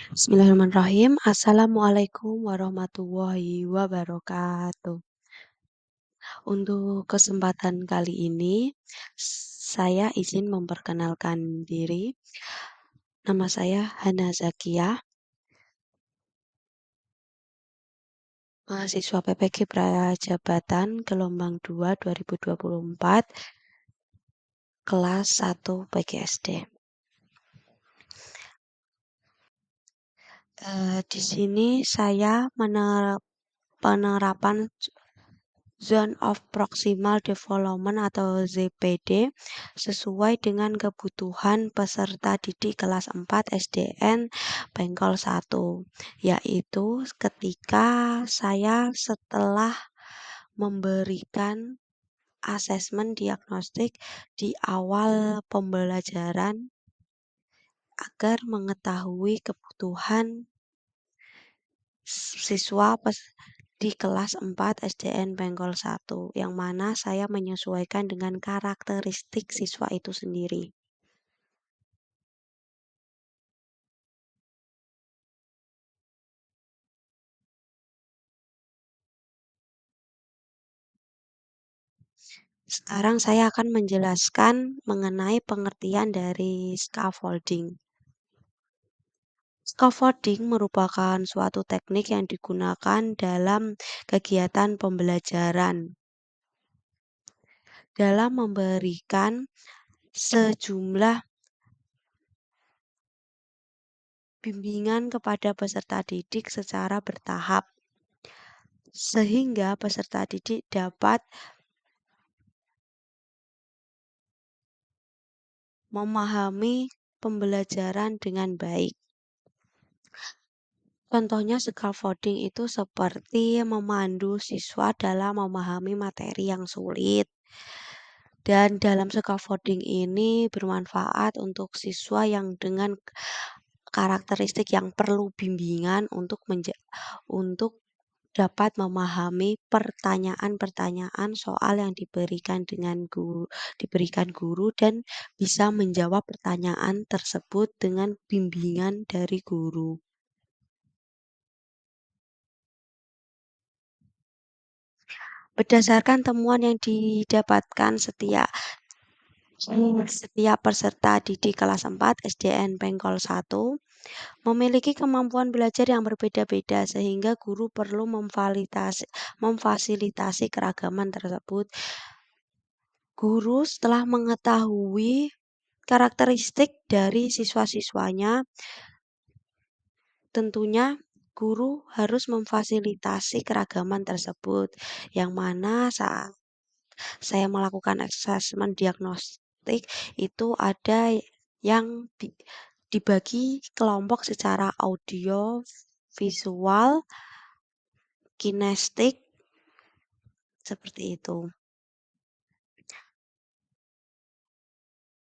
Bismillahirrahmanirrahim. Assalamualaikum warahmatullahi wabarakatuh. Untuk kesempatan kali ini, saya izin memperkenalkan diri. Nama saya Hana Zakiah, mahasiswa PPG Prajabatan gelombang 2 2024, kelas 1 PGSD. Di sini saya penerapan Zone of Proximal Development atau ZPD sesuai dengan kebutuhan peserta didik kelas 4 SDN Bengkol 1, yaitu ketika saya setelah memberikan asesmen diagnostik di awal pembelajaran agar mengetahui kebutuhan siswa di kelas 4 SDN Bengkol 1, yang mana saya menyesuaikan dengan karakteristik siswa itu sendiri. Sekarang saya akan menjelaskan mengenai pengertian dari scaffolding. Scaffolding merupakan suatu teknik yang digunakan dalam kegiatan pembelajaran dalam memberikan sejumlah bimbingan kepada peserta didik secara bertahap, sehingga peserta didik dapat memahami pembelajaran dengan baik. Contohnya scaffolding itu seperti memandu siswa dalam memahami materi yang sulit. Dan dalam scaffolding ini bermanfaat untuk siswa yang dengan karakteristik yang perlu bimbingan untuk dapat memahami pertanyaan-pertanyaan soal yang diberikan guru dan bisa menjawab pertanyaan tersebut dengan bimbingan dari guru. Berdasarkan temuan yang didapatkan setiap peserta didik kelas 4 SDN Bengkol 1 memiliki kemampuan belajar yang berbeda-beda, sehingga guru perlu memfasilitasi keragaman tersebut. Guru setelah mengetahui karakteristik dari siswa-siswanya, tentunya guru harus memfasilitasi keragaman tersebut, yang mana saat saya melakukan asesmen diagnostik itu ada yang dibagi kelompok secara audio, visual, kinestik, seperti itu.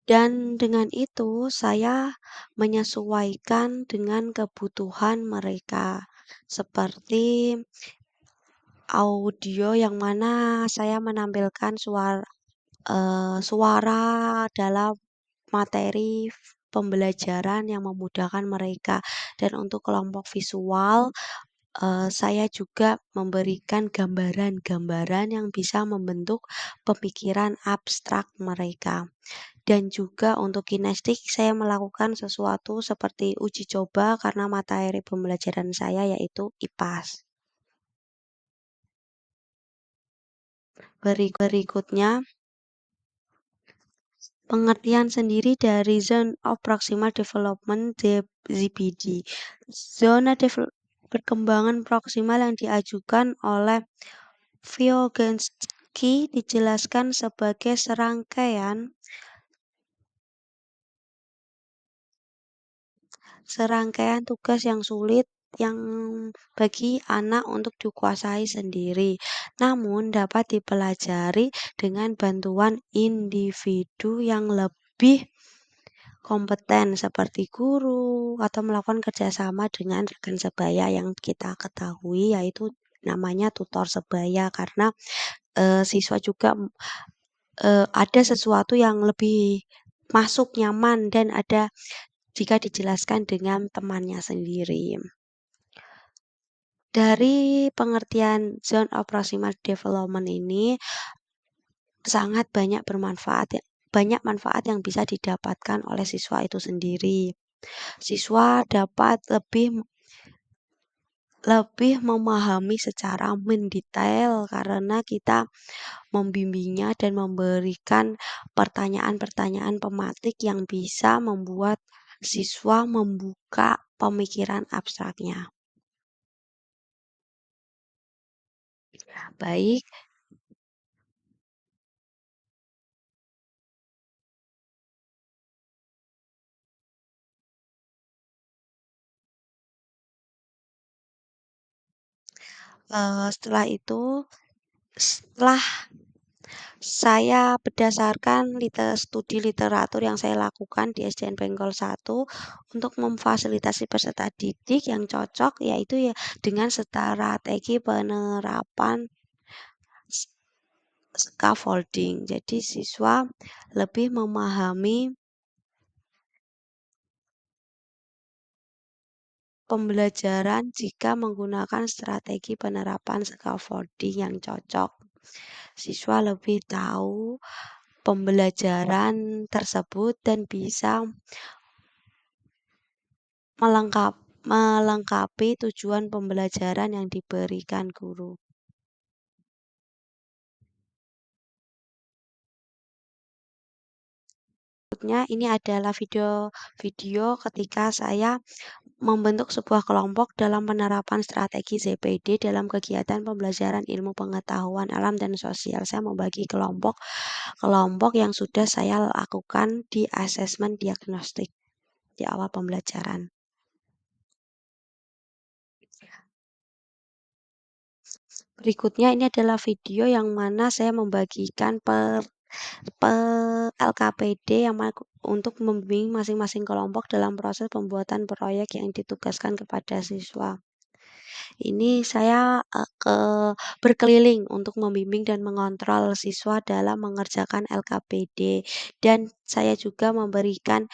Dan dengan itu saya menyesuaikan dengan kebutuhan mereka, seperti audio yang mana saya menampilkan suara dalam materi pembelajaran yang memudahkan mereka. Dan untuk kelompok visual, saya juga memberikan gambaran-gambaran yang bisa membentuk pemikiran abstrak mereka. Dan juga untuk kinestik, saya melakukan sesuatu seperti uji coba karena materi pembelajaran saya yaitu IPAS. Berikutnya, pengertian sendiri dari Zone of Proximal Development (ZPD). Zona perkembangan proksimal yang diajukan oleh Vygotsky dijelaskan sebagai serangkaian tugas yang sulit yang bagi anak untuk dikuasai sendiri, namun dapat dipelajari dengan bantuan individu yang lebih kompeten seperti guru atau melakukan kerjasama dengan rekan sebaya yang kita ketahui yaitu namanya tutor sebaya, karena siswa juga ada sesuatu yang lebih masuk nyaman dan ada jika dijelaskan dengan temannya sendiri. Dari pengertian zone of proximal development ini sangat banyak manfaat yang bisa didapatkan oleh siswa itu sendiri. Siswa dapat lebih memahami secara mendetail karena kita membimbingnya dan memberikan pertanyaan-pertanyaan pematik yang bisa membuat siswa membuka pemikiran abstraknya. Baik, setelah saya berdasarkan studi literatur yang saya lakukan di SDN Bengkol 1 untuk memfasilitasi peserta didik yang cocok, yaitu ya dengan strategi penerapan s- scaffolding. Jadi siswa lebih memahami pembelajaran jika menggunakan strategi penerapan scaffolding yang cocok. Siswa lebih tahu pembelajaran tersebut dan bisa melengkapi tujuan pembelajaran yang diberikan guru. Berikutnya ini adalah video ketika saya membentuk sebuah kelompok dalam penerapan strategi ZPD dalam kegiatan pembelajaran ilmu pengetahuan alam dan sosial. Saya membagi kelompok yang sudah saya lakukan di asesmen diagnostik di awal pembelajaran. Berikutnya ini adalah video yang mana saya membagikan LKPD untuk membimbing masing-masing kelompok dalam proses pembuatan proyek yang ditugaskan kepada siswa. Ini saya berkeliling untuk membimbing dan mengontrol siswa dalam mengerjakan LKPD dan saya juga memberikan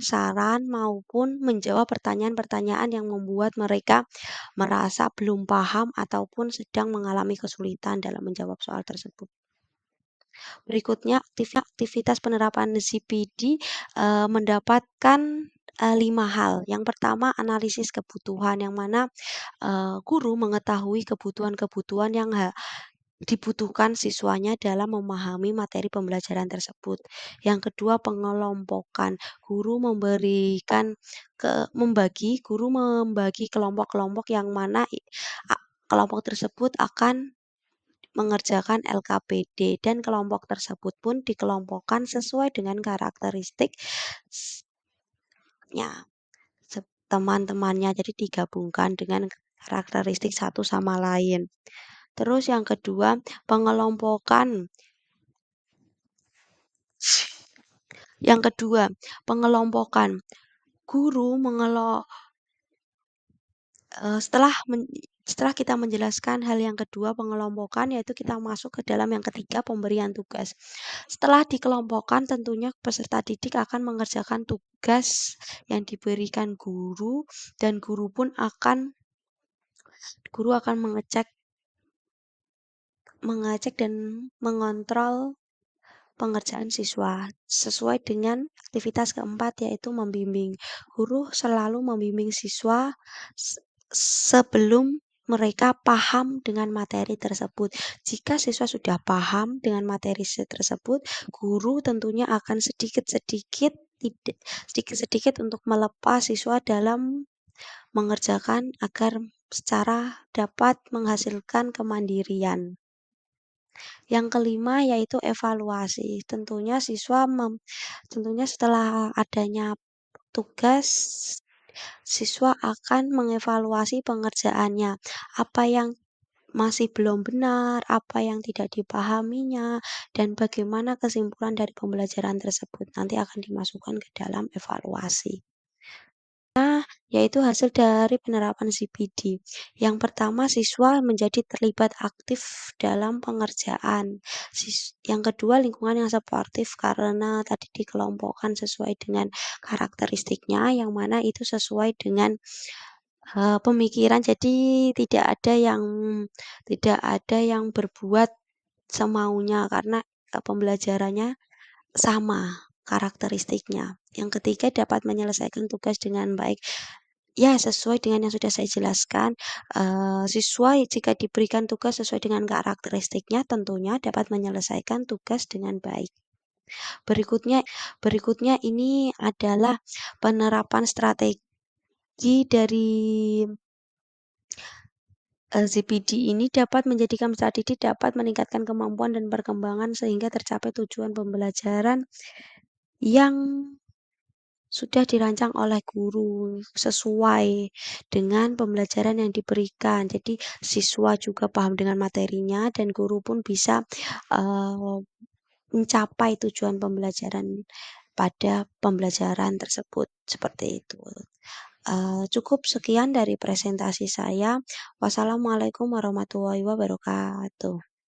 saran maupun menjawab pertanyaan-pertanyaan yang membuat mereka merasa belum paham ataupun sedang mengalami kesulitan dalam menjawab soal tersebut. Berikutnya aktivitas penerapan CPD mendapatkan 5 hal. Yang pertama analisis kebutuhan yang mana guru mengetahui kebutuhan-kebutuhan yang dibutuhkan siswanya dalam memahami materi pembelajaran tersebut. Yang kedua pengelompokan. Guru membagi kelompok-kelompok yang mana kelompok tersebut akan mengerjakan LKPD dan kelompok tersebut pun dikelompokkan sesuai dengan karakteristiknya teman-temannya. Jadi digabungkan dengan karakteristik satu sama lain. Terus yang kedua, pengelompokan. Yang kedua, pengelompokan. Guru setelah kita menjelaskan hal yang kedua pengelompokan yaitu kita masuk ke dalam yang ketiga pemberian tugas. Setelah dikelompokkan tentunya peserta didik akan mengerjakan tugas yang diberikan guru dan guru akan mengecek dan mengontrol pengerjaan siswa sesuai dengan aktivitas keempat yaitu membimbing. Guru selalu membimbing siswa sebelum mereka paham dengan materi tersebut. Jika siswa sudah paham dengan materi tersebut, guru tentunya akan sedikit-sedikit untuk melepas siswa dalam mengerjakan agar secara dapat menghasilkan kemandirian. Yang kelima yaitu evaluasi. Tentunya setelah adanya tugas, siswa akan mengevaluasi pengerjaannya. Apa yang masih belum benar, apa yang tidak dipahaminya, dan bagaimana kesimpulan dari pembelajaran tersebut nanti akan dimasukkan ke dalam evaluasi. yaitu hasil dari penerapan CPD. Yang pertama, siswa menjadi terlibat aktif dalam pengerjaan. Yang kedua, lingkungan yang suportif karena tadi dikelompokkan sesuai dengan karakteristiknya, yang mana itu sesuai dengan pemikiran. Jadi tidak ada yang berbuat semaunya karena pembelajarannya sama karakteristiknya. Yang ketiga, dapat menyelesaikan tugas dengan baik. Ya, sesuai dengan yang sudah saya jelaskan, siswa jika diberikan tugas sesuai dengan karakteristiknya tentunya dapat menyelesaikan tugas dengan baik. Berikutnya berikutnya ini adalah penerapan strategi dari CPD ini dapat menjadikan strategi dapat meningkatkan kemampuan dan perkembangan sehingga tercapai tujuan pembelajaran yang sudah dirancang oleh guru sesuai dengan pembelajaran yang diberikan. Jadi siswa juga paham dengan materinya dan guru pun bisa eee, mencapai tujuan pembelajaran pada pembelajaran tersebut, seperti itu. Cukup sekian dari presentasi saya. Wassalamualaikum warahmatullahi wabarakatuh.